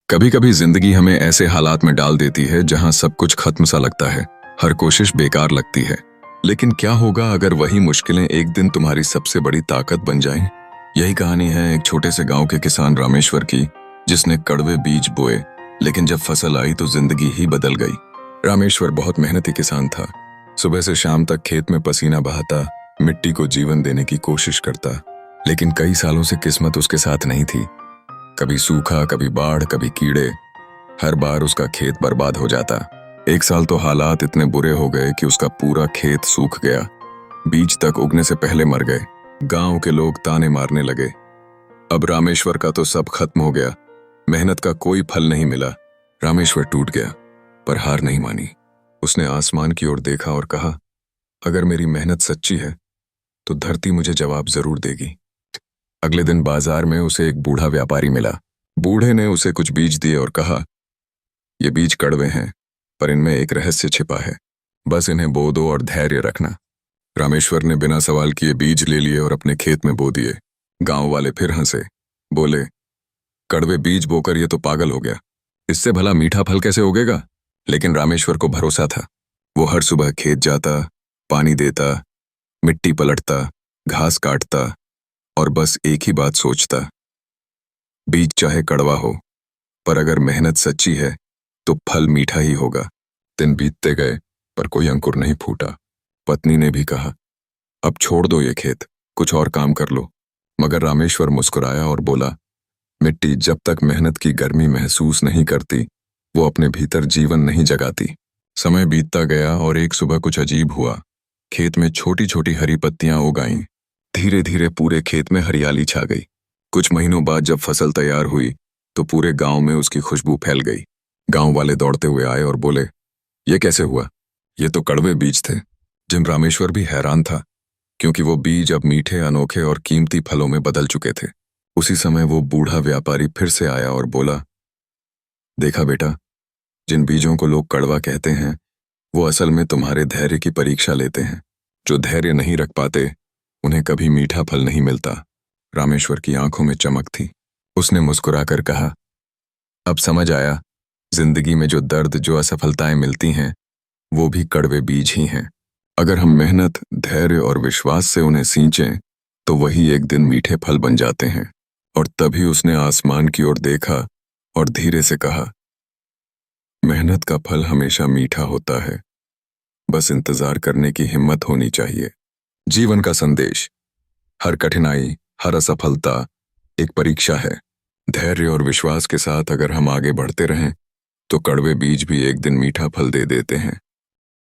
कभी कभी जिंदगी हमें ऐसे हालात में डाल देती है जहां सब कुछ खत्म सा लगता है। हर कोशिश बेकार लगती है। लेकिन क्या होगा अगर वही मुश्किलें एक दिन तुम्हारी सबसे बड़ी ताकत बन जाएं? यही कहानी है एक छोटे से गांव के किसान रामेश्वर की, जिसने कड़वे बीज बोए, लेकिन जब फसल आई तो जिंदगी ही बदल गई। रामेश्वर बहुत मेहनती किसान था। सुबह से शाम तक खेत में पसीना बहाता, मिट्टी को जीवन देने की कोशिश करता। लेकिन कई सालों से किस्मत उसके साथ नहीं थी। कभी सूखा, कभी बाढ़, कभी कीड़े। हर बार उसका खेत बर्बाद हो जाता। एक साल तो हालात इतने बुरे हो गए कि उसका पूरा खेत सूख गया। बीज तक उगने से पहले मर गए। गांव के लोग ताने मारने लगे। अब रामेश्वर का तो सब खत्म हो गया। मेहनत का कोई फल नहीं मिला। रामेश्वर टूट गया, पर हार नहीं मानी। उसने आसमान की ओर देखा और कहा, अगर मेरी मेहनत सच्ची है तो धरती मुझे जवाब जरूर देगी। अगले दिन बाजार में उसे एक बूढ़ा व्यापारी मिला। बूढ़े ने उसे कुछ बीज दिए और कहा, ये बीज कड़वे हैं, पर इनमें एक रहस्य छिपा है। बस इन्हें बो दो और धैर्य रखना। रामेश्वर ने बिना सवाल किए बीज ले लिए और अपने खेत में बो दिए। गांव वाले फिर हंसे, बोले, कड़वे बीज बोकर ये तो पागल हो गया, इससे भला मीठा फल कैसे उगेगा? लेकिन रामेश्वर को भरोसा था। वो हर सुबह खेत जाता, पानी देता, मिट्टी पलटता, घास काटता और बस एक ही बात सोचता, बीज चाहे कड़वा हो, पर अगर मेहनत सच्ची है तो फल मीठा ही होगा। दिन बीतते गए, पर कोई अंकुर नहीं फूटा। पत्नी ने भी कहा, अब छोड़ दो ये खेत, कुछ और काम कर लो। मगर रामेश्वर मुस्कुराया और बोला, मिट्टी जब तक मेहनत की गर्मी महसूस नहीं करती, वो अपने भीतर जीवन नहीं जगाती। समय बीतता गया और एक सुबह कुछ अजीब हुआ। खेत में छोटी छोटी हरी पत्तियां उग आईं। धीरे धीरे पूरे खेत में हरियाली छा गई। कुछ महीनों बाद जब फसल तैयार हुई तो पूरे गांव में उसकी खुशबू फैल गई। गांव वाले दौड़ते हुए आए और बोले, ये कैसे हुआ? ये तो कड़वे बीज थे। जिम रामेश्वर भी हैरान था, क्योंकि वो बीज अब मीठे, अनोखे और कीमती फलों में बदल चुके थे। उसी समय वो बूढ़ा व्यापारी फिर से आया और बोला, देखा बेटा, जिन बीजों को लोग कड़वा कहते हैं, वो असल में तुम्हारे धैर्य की परीक्षा लेते हैं। जो धैर्य नहीं रख पाते, उन्हें कभी मीठा फल नहीं मिलता। रामेश्वर की आंखों में चमक थी। उसने मुस्कुराकर कहा, अब समझ आया, जिंदगी में जो दर्द, जो असफलताएं मिलती हैं, वो भी कड़वे बीज ही हैं। अगर हम मेहनत, धैर्य और विश्वास से उन्हें सींचें तो वही एक दिन मीठे फल बन जाते हैं। और तभी उसने आसमान की ओर देखा और धीरे से कहा, मेहनत का फल हमेशा मीठा होता है, बस इंतजार करने की हिम्मत होनी चाहिए। जीवन का संदेश, हर कठिनाई, हर असफलता एक परीक्षा है। धैर्य और विश्वास के साथ अगर हम आगे बढ़ते रहें तो कड़वे बीज भी एक दिन मीठा फल दे देते हैं।